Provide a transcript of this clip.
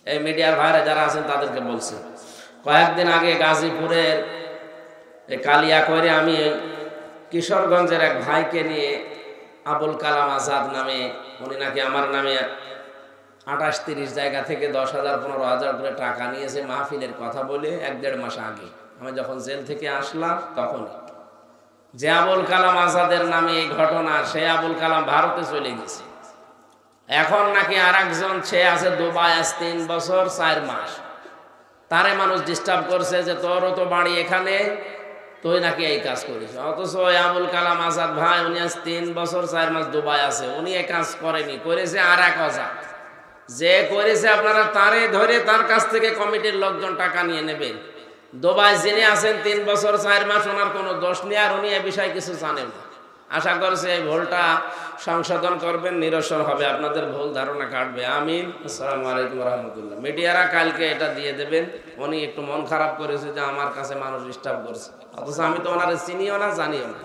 এই মিডিয়ার ভাইরা যারা আছেন তাদেরকে বলছি, কয়েকদিন আগে গাজীপুরের কালিয়াকৈরে আমি কিশোরগঞ্জের এক ভাইকে নিয়ে, আবুল কালাম আজাদ নামে, উনি নাকি আমার নামে 28-30 জায়গা থেকে 10,000 15,000 করে টাকা নিয়েছে মাহফিলের কথা বলে 1-1.5 মাস আগে। আমি যখন জেল থেকে আসলাম তখনই যে আবুল কালাম আজাদের নামে এই ঘটনা, সে আবুল কালাম ভারতে চলে গেছে। এখন নাকি আর একজন সে আছে দুবাই, আজ 3 বছর 4 মাস। তারে মানুষ ডিস্টার্ব করছে যে তোরও তো বাড়ি এখানে, তুই নাকি এই কাজ করিস। অথচ ওই আবুল কালাম আজাদ ভাই উনি আজ 3 বছর 4 মাস দুবাই আছে, উনি এই কাজ করেনি, করেছে আর এক আজাদ। যে করেছে আপনারা তারে ধরে তার কাছ থেকে কমিটির লোকজন টাকা নিয়ে নেবেন। দুবাই যিনি আছেন 3 বছর 4 মাস, ওনার কোনো দোষ নেই, আর উনি এ বিষয়ে কিছু জানেন না। আশা করছি এই ভুলটা সংশোধন করবেন, নিরসন হবে, আপনাদের ভুল ধারণা কাটবে। আমিন। আসসালামু আলাইকুম রহমতুল্লাহ। মিডিয়ারা কালকে এটা দিয়ে দেবেন। উনি একটু মন খারাপ করেছে যে আমার কাছে মানুষ ডিস্টার্ব করছে, অথচ আমি তো ওনারে চিনিও না, জানিও না।